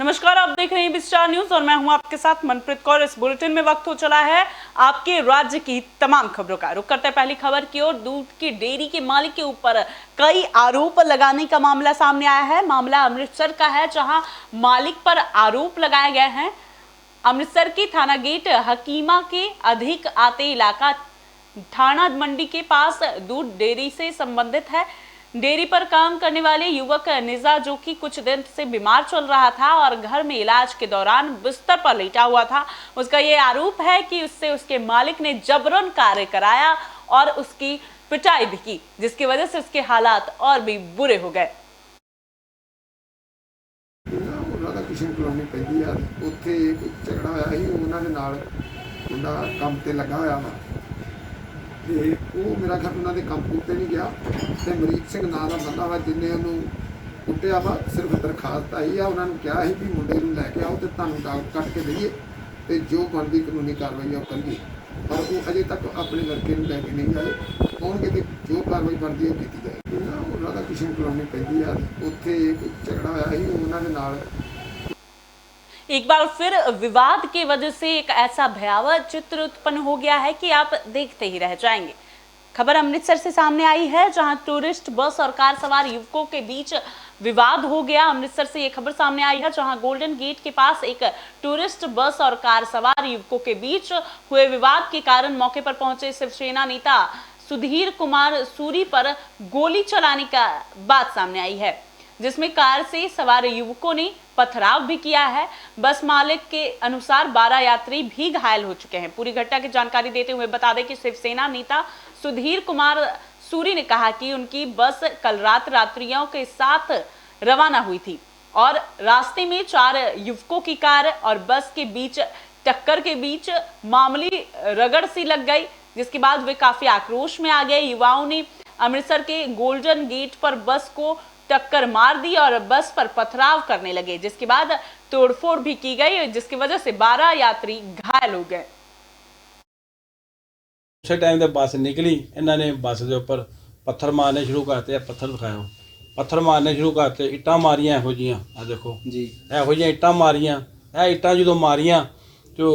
नमस्कार, आप देख रहे हैं विस्टार न्यूज और मैं हूं आपके साथ मनप्रीत कौर। इस बुलेटिन में वक्त हो चला है आपके राज्य की तमाम खबरों का। रुक करते हैं पहली खबर की ओर। दूध की डेयरी के मालिक के ऊपर कई आरोप लगाने का मामला सामने आया है। मामला अमृतसर का है, जहां मालिक पर आरोप लगाए गए हैं। अमृतसर के थाना गेट हकीमा के अधिक आते इलाका थाना मंडी के पास दूध डेयरी से संबंधित है। डेयरी पर काम करने वाले युवक निजा, जो कि कुछ दिन से बीमार चल रहा था और घर में इलाज के दौरान बिस्तर पर लेटा हुआ था, उसका ये आरोप है कि उससे उसके मालिक ने जबरन कार्य कराया और उसकी पिटाई भी की, जिसकी वजह से उसके हालात और भी बुरे हो गए। किशन कॉलोनी पैंदी आ उत्थे झगड़ा होया ही उन्हां दे नाल मुंडा काम ते लगा होया वा ते वो मेरा घर उन्हां दे काम कुत्ते नहीं गया ते मरीक सिंह नां दा बंदा वा जिन्ने उन्हों कुट्टिया वा सिर्फ दरखास्त आई आ। उन्होंने कहा है भी मुंडे नूं लैके आओ ते तुहानूं डाक कट के दईए ते जो बनदी कानूनी कार्रवाई आ करिए, पर वो अजे तक अपने लड़के नूं लैके नहीं आए। आउणगे ते जो कार्रवाई बनदी है कीती जाएगी। उन्हां दा किशन कॉलोनी पैंदी आ उत्थे झगड़ा होया ही उन्हां दे नाल। एक बार फिर विवाद की वजह से एक ऐसा भयावह चित्र उत्पन्न हो गया है कि आप देखते ही रह जाएंगे। खबर अमृतसर से सामने आई है, जहां टूरिस्ट बस और कार सवार युवकों के बीच विवाद हो गया। अमृतसर से ये खबर सामने आई है, जहां गोल्डन गेट के पास एक टूरिस्ट बस और कार सवार युवकों के बीच हुए विवाद के कारण मौके पर पहुंचे शिवसेना नेता सुधीर कुमार सूरी पर गोली चलाने का बात सामने आई है, जिसमें कार से सवार युवकों ने पथराव भी किया है। बस मालिक के अनुसार 12 यात्री भी घायल हो चुके हैं। पूरी घटना की जानकारी देते हुए बता दें कि शिवसेना नेता सुधीर कुमार सूरी ने कहा कि उनकी बस कल रात यात्रियों के साथ रवाना हुई थी और रास्ते में 4 युवकों की कार और बस के बीच टक्कर के बीच मामूली रगड़ सी लग गई, जिसके बाद वे काफी आक्रोश में आ गए। युवाओं ने अमृतसर के गोल्डन गेट पर बस को टक्कर मार दी और बस पर पथराव करने लगे, जिसके बाद तोड़फोड़ भी की गई, जिसकी वजह से 12 यात्री घायल हो गए। उस टाइम ते बस निकली, इन्होंने बस के उपर पत्थर मारने शुरू करते। पत्थर दिखाओ, पत्थर मारने शुरू करते, इट्टां मारियां ਇਹੋ ਜਿਹੀਆਂ आ देखो जी, ਇਹੋ ਜਿਹੀਆਂ इट्टां मारियां। ਇਹ इट्टां जो मारियां तो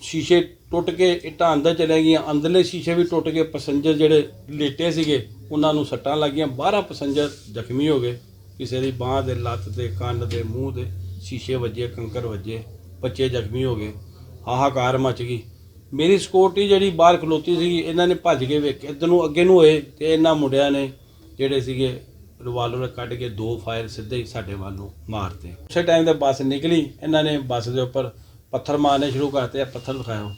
शीशे टुट के इट्टां अंदर चले गई, अंदरले शीशे भी टुट के। पैसेंजर ਜਿਹੜੇ लेटे ਸੀਗੇ ਉਹਨਾਂ ਨੂੰ ਸੱਟਾਂ ਲੱਗੀਆਂ। 12 पैसेंजर ਜ਼ਖਮੀ ਹੋ ਗਏ, ਕਿਸੇ ਦੀ ਬਾਂਹ ਦੇ, ਲੱਤ ਦੇ, ਕੰਨ ਦੇ, ਮੂੰਹ ਦੇ शीशे ਵੱਜੇ, ਕੰਕਰ ਵੱਜੇ, ਬੱਚੇ ਜ਼ਖਮੀ ਹੋ ਗਏ। ਹਾਹਾਕਾਰ ਮਚ ਗਈ। ਮੇਰੀ ਸਿਕਿਉਰਟੀ ਜਿਹੜੀ ਬਾਹਰ ਖਲੋਤੀ ਸੀਗੀ, ਇਹਨਾਂ ਨੇ ਭੱਜ ਕੇ ਵੇਖ ਇੱਧਰ ਨੂੰ ਅੱਗੇ ਨੂੰ ਹੋਏ ਤੇ ਇਹਨਾਂ ਮੁੰਡਿਆਂ ਨੇ ਜਿਹੜੇ ਸੀਗੇ ਰਿਵਾਲਵਰ ਕੱਢ ਕੇ 2 ਫਾਇਰ ਸਿੱਧੇ ਹੀ ਸਾਡੇ ਵੱਲ ਨੂੰ ਮਾਰਤੇ। ਉਸੇ ਟਾਈਮ ਤੇ ਬੱਸ ਨਿਕਲੀ, ਇਹਨਾਂ ਨੇ ਬੱਸ ਦੇ ਉੱਪਰ ਪੱਥਰ ਮਾਰਨੇ ਸ਼ੁਰੂ ਕਰਤੇ। ਪੱਥਰ ਦਿਖਾਓ,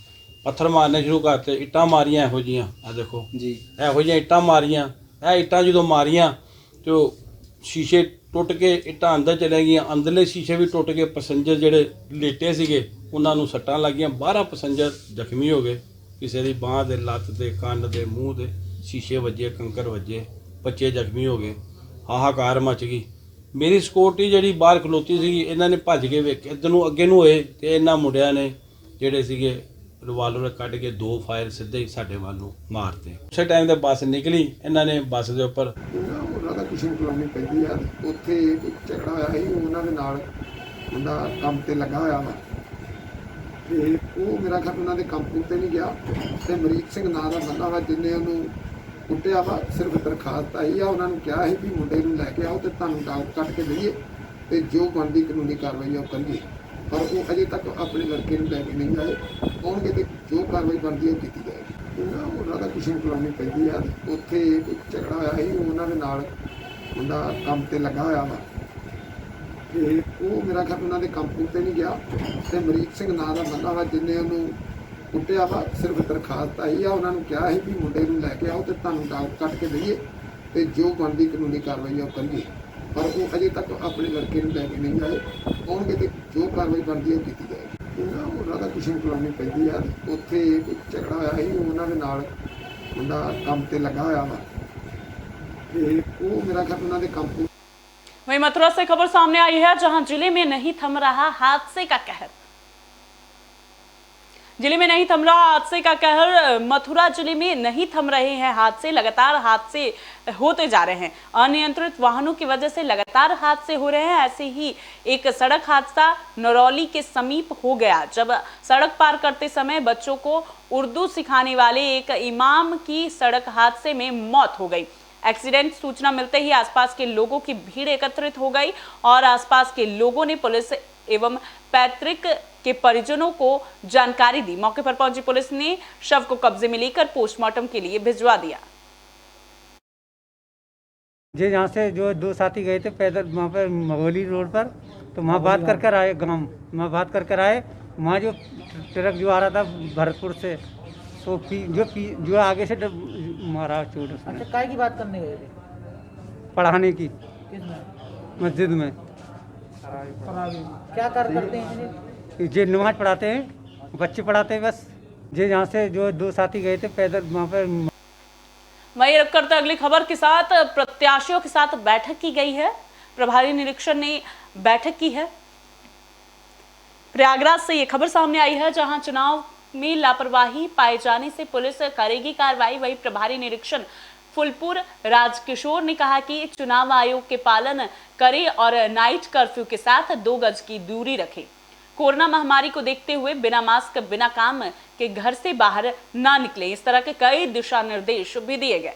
पत्थर मारने शुरू करते, इट्टां मारियां ਇਹੋ ਜਿਹੀਆਂ आ देखो जी, ਇਹੋ ਜਿਹੀਆਂ इट्टां मारियां। ਇਹ इट्टां जो मारियां तो शीशे टुट के इट्टां अंदर चले गई, अंदरले शीशे भी टुट के। पैसेंजर ਜਿਹੜੇ लेटे ਸੀਗੇ ਉਹਨਾਂ ਨੂੰ ਸੱਟਾਂ ਲੱਗੀਆਂ। 12 पैसेंजर ਜ਼ਖਮੀ ਹੋ ਗਏ, ਕਿਸੇ ਦੀ ਬਾਂਹ ਦੇ, ਲੱਤ ਦੇ, ਕੰਨ ਦੇ, ਮੂੰਹ ਦੇ शीशे ਵੱਜੇ, ਕੰਕਰ ਵੱਜੇ, ਬੱਚੇ ਜ਼ਖਮੀ ਹੋ ਗਏ। ਹਾਹਾਕਾਰ ਮਚ ਗਈ। ਮੇਰੀ ਸਿਕਿਉਰਟੀ ਜਿਹੜੀ ਬਾਹਰ ਖਲੋਤੀ ਸੀਗੀ, ਇਹਨਾਂ ਨੇ ਭੱਜ ਕੇ ਵੇਖ ਇੱਧਰ ਨੂੰ ਅੱਗੇ ਨੂੰ ਹੋਏ ਤੇ ਇਹਨਾਂ ਮੁੰਡਿਆਂ ਨੇ ਜਿਹੜੇ ਸੀਗੇ ਰਿਵਾਲਵਰ ਕੱਢ ਕੇ 2 ਫਾਇਰ ਸਿੱਧੇ ਹੀ ਸਾਡੇ ਵੱਲ ਨੂੰ ਮਾਰਤੇ। ਉਸੇ ਟਾਈਮ ਤੇ ਬੱਸ ਨਿਕਲੀ, ਇਹਨਾਂ ਨੇ ਬੱਸ ਦੇ ਉੱਪਰ ਉਹਨਾਂ ਦਾ ਕਿਸ਼ਨ ਕਲੋਨੀ ਪੈਂਦੀ ਆ ਉੱਥੇ ਝਗੜਾ ਹੋਇਆ ਸੀ ਉਹਨਾਂ ਦੇ ਨਾਲ। ਮੁੰਡਾ ਕੰਮ ਤੇ ਲੱਗਾ ਹੋਇਆ ਵਾ ਤੇ ਉਹ ਮੇਰਾ ਘਰ ਉਹਨਾਂ ਦੇ ਕੰਮ ਕੁੱਤੇ ਨਹੀਂ ਗਿਆ ਤੇ ਮਰੀਕ ਸਿੰਘ ਨਾਂ ਦਾ ਬੰਦਾ ਵਾ ਜਿੰਨੇ ਉਹਨੂੰ ਕੁੱਟਿਆ ਵਾ। ਸਿਰਫ ਦਰਖਾਸਤ ਆਈ ਆ, ਉਹਨਾਂ ਨੂੰ ਕਿਹਾ ਸੀ ਵੀ ਮੁੰਡੇ ਨੂੰ ਲੈ ਕੇ ਆਓ ਤੇ ਤੁਹਾਨੂੰ ਡਾਕ ਕੱਟ ਕੇ ਦਈਏ ਤੇ ਜੋ ਬਣਦੀ ਕਾਨੂੰਨੀ ਕਾਰਵਾਈ ਆ ਉਹ ਕਰੀਏ, पर वो अजे तक अपने लड़के लैके नहीं आए। आउणगे तो जो कार्रवाई बनती है कीती जाएगी। उन्होंने दा किशन कॉलोनी पैंदी आ उत्थे झगड़ा होया ही उन्हां दे नाल। मुंडा काम ते लगा होया वा ते वो मेरा घर उन्हां दे काम कुत्ते नहीं गया ते मरीक सिंह नां दा बंदा वा जिन्ने उहनूं कुट्टिया वा। सिर्फ दरखास्त आई आ, उन्होंने कहा है भी मुंडे नूं लैके आओ तो तुहानूं डाक कट के दईए ते जो बनदी कानूनी कार्रवाई आ करिए, पर वो अजे तक अपने लड़के लैके नहीं आए। आउणगे तो जो कार्रवाई बनती है कीती जाएगी। उन्होंने दा किशन कॉलोनी पैंदी आ उत्थे झगड़ा होया ही उन्हां दे नाल। मुंडा काम ते लगा होया वा ते वो मेरा घर उन्हां दे काम। वहीं मथुरा से खबर सामने आई है, जहां जिले में नहीं थम रहा हादसे का कहर। जिले में नहीं थम रहा हादसे का कहर। मथुरा जिले में नहीं थम रहे हैं हादसे, लगातार हादसे होते जा रहे हैं। अनियंत्रित वाहनों की वजह से लगातार हादसे हो रहे हैं। ऐसे ही एक सड़क हादसा नरौली के समीप हो गया, जब सड़क पार करते समय बच्चों को उर्दू सिखाने वाले एक इमाम की सड़क हादसे में मौत हो गई। एक्सीडेंट सूचना मिलते ही आसपास के लोगों की भीड़ एकत्रित हो गई और आसपास के लोगों ने पुलिस एवं पैतृक के परिजनों को जानकारी दी। मौके पर पहुंची पुलिस ने शव को कब्जे में लेकर पोस्टमार्टम के लिए भिजवा दिया। जी यहाँ से जो दो साथी गए थे पैदल वहाँ पर मगोली रोड पर, तो वहाँ बात कर आए, गांव वहाँ बात कर आए। वहाँ जो ट्रक जो आ रहा था भरतपुर से, तो जो आगे से मारा चोट उसने। अच्छा, काय की बात करने गए थे? पढ़ाने की किसमें? मस्जिद में। क्या कार्य करते हैं जे नमाज पढ़ाते हैं, बच्चे पढ़ाते हैं बस। जे यहाँ से जो दो साथी गए थे पैदल वहाँ पर। वहीं रुक करते अगली खबर के साथ, प्रत्याशियों के साथ बैठक की गई है। प्रभारी निरीक्षक ने बैठक की है। प्रयागराज से ये खबर सामने आई है, जहां चुनाव में लापरवाही पाए जाने से पुलिस करेगी कार्रवाई। वही प्रभारी निरीक्षक फुलपुर राजकिशोर ने कहा कि चुनाव आयोग के पालन करें और नाइट कर्फ्यू के साथ 2 गज की दूरी रखें। कोरोना महामारी को देखते हुए बिना मास्क बिना काम के घर से बाहर ना निकले, इस तरह के कई दिशा निर्देश भी दिए गए।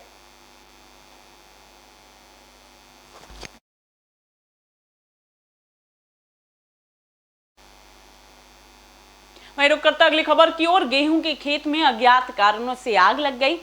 वहीं रुक करता अगली खबर की ओर। गेहूं के खेत में अज्ञात कारणों से आग लग गई।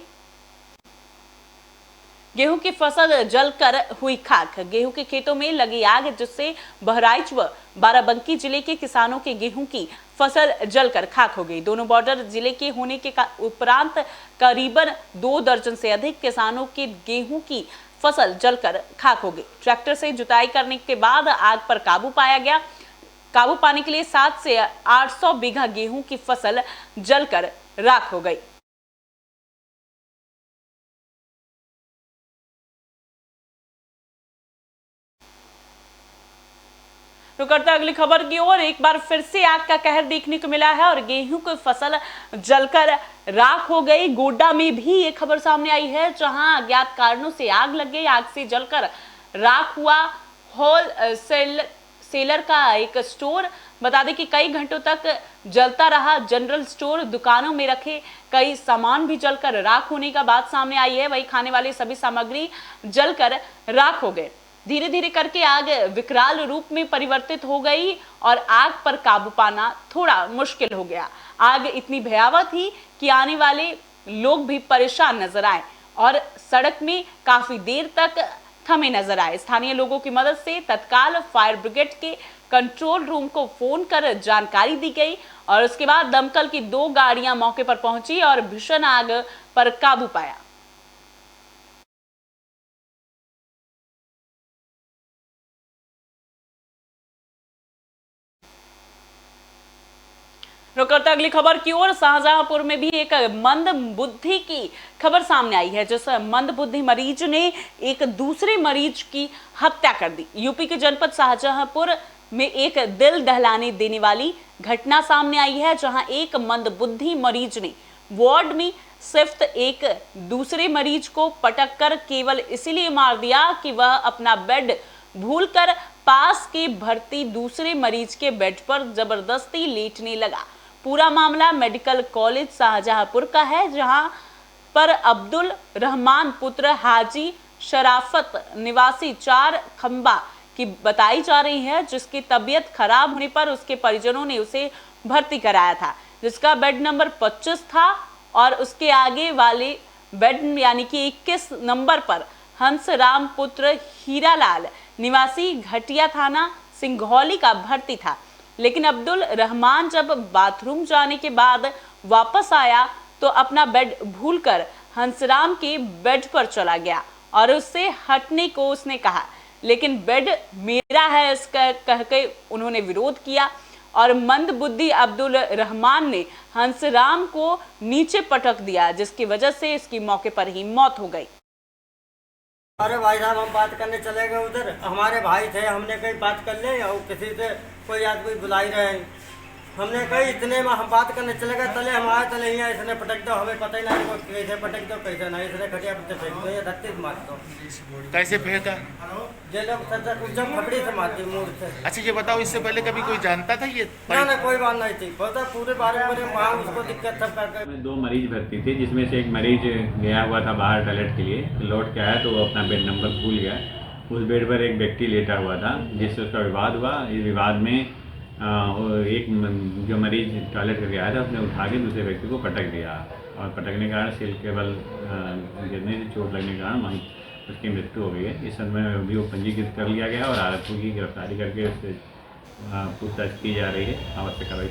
गेहूं की फसल जलकर हुई खाक। गेहूं के खेतों में लगी आग, जिससे बहराइच व बाराबंकी जिले के किसानों के गेहूं की फसल जलकर खाक हो गई। दोनों बॉर्डर जिले के होने के उपरांत करीबन 2 दर्जन से अधिक किसानों के गेहूं की फसल जलकर खाक हो गई। ट्रैक्टर से जुताई करने के बाद आग पर काबू पाया गया। काबू पाने के लिए 700 से 800 बीघा गेहूं की फसल जलकर राख हो गई। तो करता अगली खबर की ओर। एक बार फिर से आग का कहर देखने को मिला है और गेहूं की फसल जलकर राख हो गई। गोड्डा में भी ये खबर सामने आई है, जहां अज्ञात कारणों से आग लग गई। आग से जलकर राख हुआ होल सेलर का एक स्टोर। बता दें कि कई घंटों तक जलता रहा जनरल स्टोर। दुकानों में रखे कई सामान भी जलकर राख होने का बात सामने आई है। वही खाने वाली सभी सामग्री जलकर राख हो गए। धीरे धीरे करके आग विकराल रूप में परिवर्तित हो गई और आग पर काबू पाना थोड़ा मुश्किल हो गया। आग इतनी भयावह थी कि आने वाले लोग भी परेशान नजर आए और सड़क में काफी देर तक थमे नजर आए। स्थानीय लोगों की मदद से तत्काल फायर ब्रिगेड के कंट्रोल रूम को फोन कर जानकारी दी गई और उसके बाद दमकल की 2 गाड़ियां मौके पर पहुंची और भीषण आग पर काबू पाया। रुकता अगली खबर की ओर। शाहजहांपुर में भी एक मंद बुद्धि की खबर सामने आई है, जिस मंद बुद्धि मरीज ने एक दूसरे मरीज की हत्या कर दी। यूपी के जनपद शाहजहांपुर में एक दिल दहलाने देने वाली घटना सामने आई है, जहां एक मंद बुद्धि मरीज ने वार्ड में सिर्फ एक दूसरे मरीज को पटक कर केवल इसीलिए मार दिया कि वह अपना बेड भूलकर पास के भर्ती दूसरे मरीज के बेड पर जबरदस्ती लेटने लगा। पूरा मामला मेडिकल कॉलेज शाहजहांपुर का है, जहां पर अब्दुल रहमान पुत्र हाजी शराफत निवासी 4 खंबा की बताई जा रही है, जिसकी तबीयत खराब होने पर उसके परिजनों ने उसे भर्ती कराया था, जिसका बेड नंबर 25 था और उसके आगे वाले बेड यानी कि 21 नंबर पर हंसराम पुत्र हीरालाल निवासी घटिया थाना सिंघौली का भर्ती था। लेकिन अब्दुल रहमान जब बाथरूम जाने के बाद वापस आया तो अपना बेड भूलकर हंसराम के बेड पर चला गया और उससे हटने को उसने कहा, लेकिन बेड मेरा है इसका कहकर उन्होंने विरोध किया और मंद बुद्धि अब्दुल रहमान ने हंसराम को नीचे पटक दिया, जिसकी वजह से इसकी मौके पर ही मौत हो गई। अरे भाई साहब, हम बात करने चले गए उधर, हमारे भाई थे, हमने कहीं बात कर ले और किसी से कोई आदमी बुला ही रहे, हमने कही इतने में हम बात करने चले गए, तले हम आए, तले यहाँ इसने पटक दो, हमें पता ही नहीं को कैसे पटक दो कैसे नहीं, इसने खटिया पर फेंक दो, ये धरती से मार दो। कैसे फेंका? ये लोग जब फपड़ी से मारते मुड़ से। अच्छा ये बताओ, इससे पहले कभी कोई जानता था ये? ना कोई बात नहीं थी, पता पूरे बारे में वहाँ उसको दिक्कत था करके। में 2 मरीज भर्ती थे, जिसमें से एक मरीज गया हुआ था बाहर टॉयलेट के लिए, लौट के आया तो वो अपना बेड नंबर भूल गया। उस बेड पर एक व्यक्ति लेटा हुआ था, जिससे उसका विवाद हुआ। इस विवाद में एक जो मरीज टॉयलेट करके आया था उसने उठा के दूसरे व्यक्ति को पटक दिया, और पटकने के कारण सिर केवल गिरने से चोट लगने के कारण वहीं उसकी मृत्यु हो गई है। इस समय में अभियोग पंजीकृत कर लिया गया और आरोपियों की गिरफ्तारी करके उससे पूछताछ की जा रही है। आवश्यक कार्रवाई।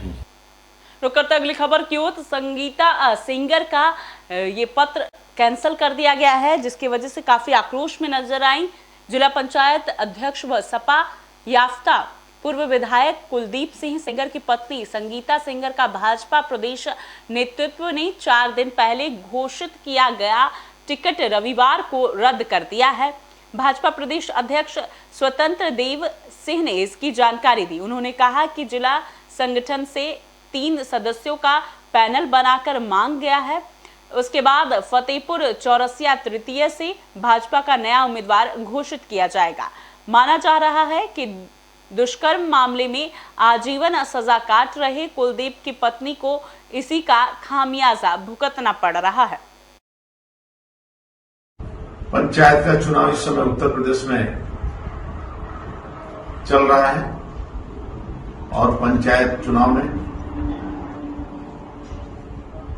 रुक करते अगली खबर की ओर। तो संगीता सिंगर का ये पत्र कैंसिल कर दिया गया है, जिसकी वजह से काफी आक्रोश में नजर आई। जिला पंचायत अध्यक्ष व सपा याफ्ता पूर्व विधायक कुलदीप सिंह सेंगर की पत्नी संगीता सेंगर का भाजपा प्रदेश नेतृत्व ने 4 दिन पहले घोषित किया गया टिकट रविवार को रद्द कर दिया है। भाजपा प्रदेश अध्यक्ष स्वतंत्र देव सिंह ने इसकी जानकारी दी। उन्होंने कहा कि जिला संगठन से 3 सदस्यों का पैनल बनाकर मांग गया है। उसके बाद फतेहपुर चौरसिया तृतीय से भाजपा का नया उम्मीदवार घोषित किया जाएगा। माना जा रहा है कि दुष्कर्म मामले में आजीवन सजा काट रहे कुलदीप की पत्नी को इसी का खामियाजा भुगतना पड़ रहा है। पंचायत का चुनाव इस समय उत्तर प्रदेश में चल रहा है और पंचायत चुनाव में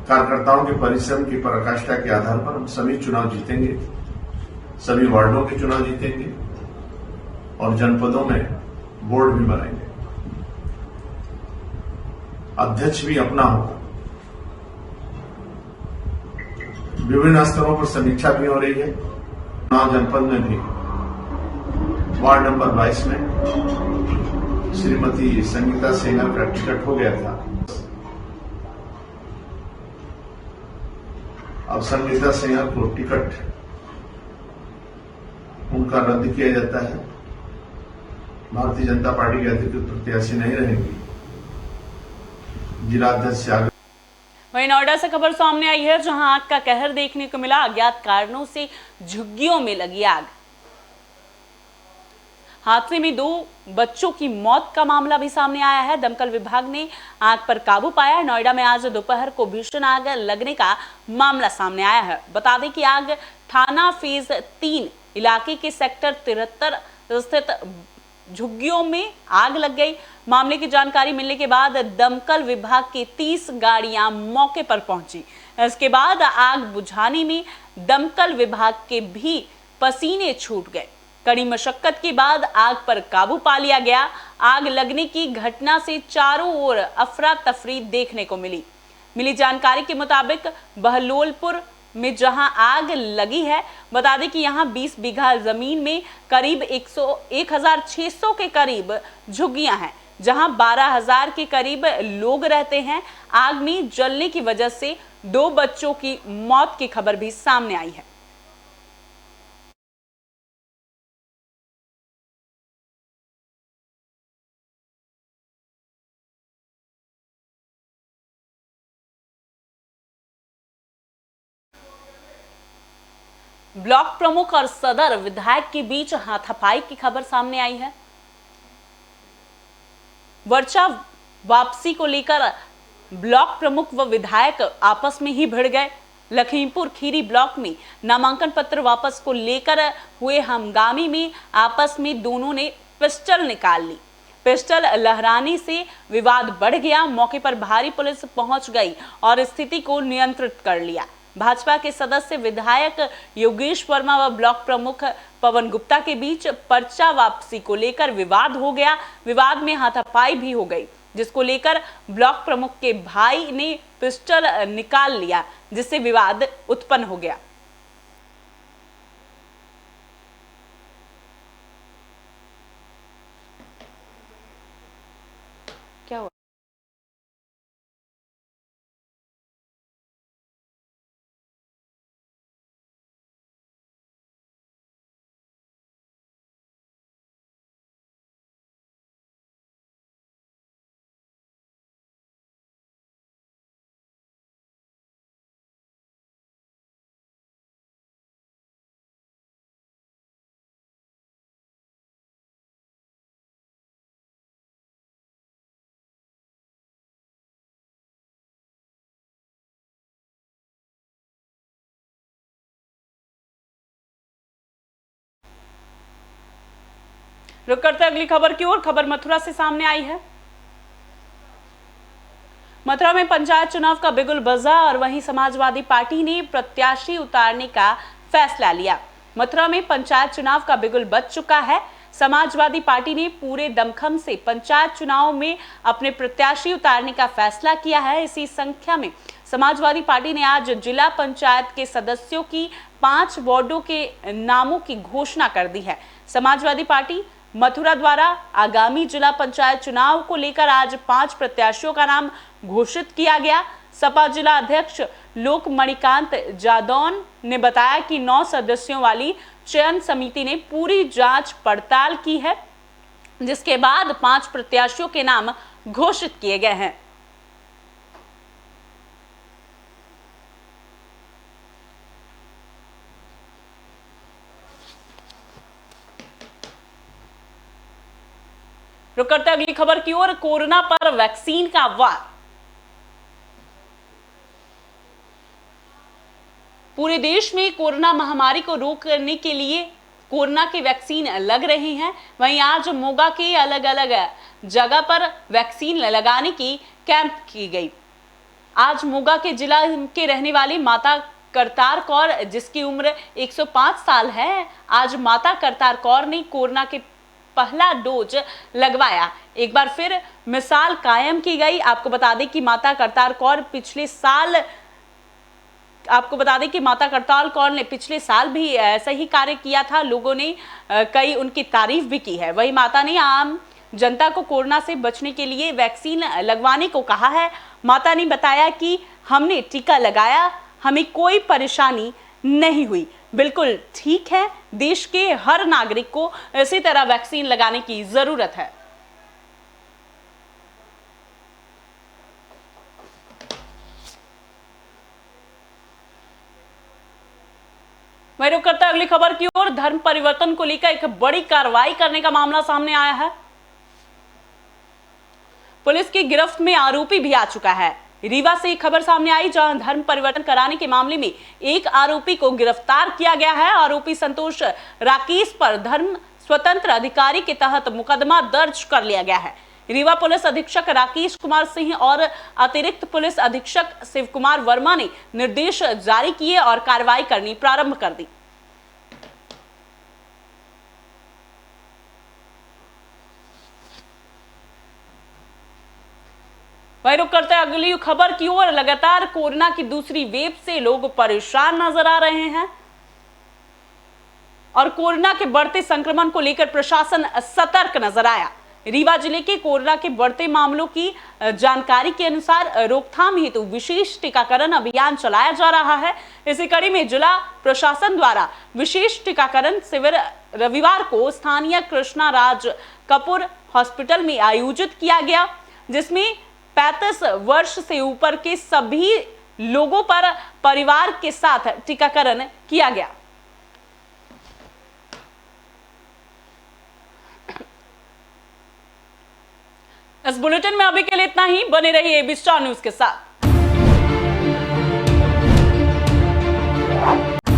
कार्यकर्ताओं के परिश्रम की पराकाष्ठा के आधार पर हम सभी चुनाव जीतेंगे, सभी वार्डों के चुनाव जीतेंगे और जनपदों में बोर्ड भी बनाएंगे। अध्यक्ष भी अपना होगा। विभिन्न स्तरों पर समीक्षा भी हो रही है। चुनाव जनपद में भी वार्ड नंबर 22 में श्रीमती संगीता सेंगर का टिकट हो गया था। अब संगीता सेंगर को टिकट उनका रद्द किया जाता है। भारतीय जनता पार्टी के अधिकृत प्रत्याशी नहीं रहेंगी। जिलाध्यक्ष से आगे। वहीं नोएडा से खबर सामने आई है, जहां आग का कहर देखने को मिला। अज्ञात कारणों से झुग्गियों में लगी आग। हादसे में 2 बच्चों की मौत का मामला भी सामने आया है। दमकल विभाग ने आग पर काबू पाया। नोएडा में आज दोपहर को भीषण आग लगने का मामला सामने आया है। बता दें कि आग थाना फेज 3 इलाके के सेक्टर 73 स्थित झुग्गियों में आग लग गई। मामले की जानकारी मिलने के बाद दमकल विभाग की 30 गाड़ियां मौके पर पहुंची। इसके बाद आग बुझाने में दमकल विभाग के भी पसीने छूट गए। कड़ी मशक्कत के बाद आग पर काबू पा लिया गया। आग लगने की घटना से चारों ओर अफरा तफरी देखने को मिली जानकारी के मुताबिक बहलोलपुर में जहां आग लगी है, बता दें कि यहां 20 बीघा जमीन में करीब 1600 के करीब झुग्गियां हैं, जहां 12,000 के करीब लोग रहते हैं। आग में जलने की वजह से 2 बच्चों की मौत की खबर भी सामने आई है। ब्लॉक प्रमुख और सदर विधायक के बीच हाथापाई की खबर सामने आई है। वर्चा वापसी को लेकर ब्लॉक प्रमुख व विधायक आपस में ही भिड़ गए। लखीमपुर खीरी ब्लॉक में नामांकन पत्र वापस को लेकर हुए हंगामे में आपस में दोनों ने पिस्टल निकाल ली। पिस्टल लहराने से विवाद बढ़ गया। मौके पर भारी पुलिस पहुंच गई और स्थिति को नियंत्रित कर लिया। भाजपा के सदस्य विधायक योगेश वर्मा व ब्लॉक प्रमुख पवन गुप्ता के बीच पर्चा वापसी को लेकर विवाद हो गया। विवाद में हाथापाई भी हो गई, जिसको लेकर ब्लॉक प्रमुख के भाई ने पिस्टल निकाल लिया, जिससे विवाद उत्पन्न हो गया। क्या हुआ? रुक करते अगली खबर की ओर। खबर मथुरा से सामने आई है। मथुरा में पंचायत चुनाव का बिगुल बजा और वहीं समाजवादी पार्टी ने प्रत्याशी उतारने का फैसला लिया। मथुरा में पंचायत चुनाव का बिगुल बज चुका है। समाजवादी पार्टी ने पूरे दमखम से पंचायत चुनाव में अपने प्रत्याशी उतारने का फैसला किया है। इसी संख्या में समाजवादी पार्टी ने आज जिला पंचायत के सदस्यों की 5 वार्डों के नामों की घोषणा कर दी है। समाजवादी पार्टी मथुरा द्वारा आगामी जिला पंचायत चुनाव को लेकर आज 5 प्रत्याशियों का नाम घोषित किया गया। सपा जिला अध्यक्ष लोक मणिकांत जादौन ने बताया कि 9 सदस्यों वाली चयन समिति ने पूरी जांच पड़ताल की है, जिसके बाद 5 प्रत्याशियों के नाम घोषित किए गए हैं। रुक करते अगली खबर की ओर। कोरोना पर वैक्सीन का वार। पूरे देश में कोरोना महामारी को रोकने के लिए कोरोना की वैक्सीन लग रही हैं। वहीं आज मोगा के अलग अलग जगह पर वैक्सीन लगाने की कैंप की गई। आज मोगा के जिला के रहने वाली माता करतार कौर, जिसकी उम्र 105 साल है, आज माता करतार कौर ने कोरोना के पहला डोज लगवाया। एक बार फिर मिसाल कायम की गई। आपको बता दें कि माता करतार कौर ने पिछले साल भी ऐसा ही कार्य किया था। लोगों ने कई उनकी तारीफ भी की है। वही माता ने आम जनता को कोरोना से बचने के लिए वैक्सीन लगवाने को कहा है। माता ने बताया कि हमने टीका लगाया, हमें कोई परेशानी नहीं हुई, बिल्कुल ठीक है। देश के हर नागरिक को इसी तरह वैक्सीन लगाने की जरूरत है। वहीं रुक करता अगली खबर की ओर। धर्म परिवर्तन को लेकर एक बड़ी कार्रवाई करने का मामला सामने आया है। पुलिस की गिरफ्त में आरोपी भी आ चुका है। रीवा से एक खबर सामने आई, जहां धर्म परिवर्तन कराने के मामले में एक आरोपी को गिरफ्तार किया गया है। आरोपी संतोष राकेश पर धर्म स्वतंत्र अधिकारी के तहत मुकदमा दर्ज कर लिया गया है। रीवा पुलिस अधीक्षक राकेश कुमार सिंह और अतिरिक्त पुलिस अधीक्षक शिव कुमार वर्मा ने निर्देश जारी किए और कार्रवाई करनी प्रारंभ कर दी। वहीं रुक करते अगली खबर की ओर। लगातार कोरोना की दूसरी वेव से लोग परेशान नजर आ रहे हैं और कोरोना के बढ़ते संक्रमण को लेकर प्रशासन सतर्क नजर आया। रीवा जिले के कोरोना के बढ़ते मामलों की जानकारी के अनुसार रोकथाम हेतु विशेष टीकाकरण अभियान चलाया जा रहा है। इसी कड़ी में जिला प्रशासन द्वारा विशेष टीकाकरण शिविर रविवार को स्थानीय कृष्णा राज कपूर हॉस्पिटल में आयोजित किया गया, जिसमें 35 वर्ष से ऊपर के सभी लोगों पर परिवार के साथ टीकाकरण किया गया। इस बुलेटिन में अभी के लिए इतना ही। बने रहिए एबी स्टार न्यूज के साथ।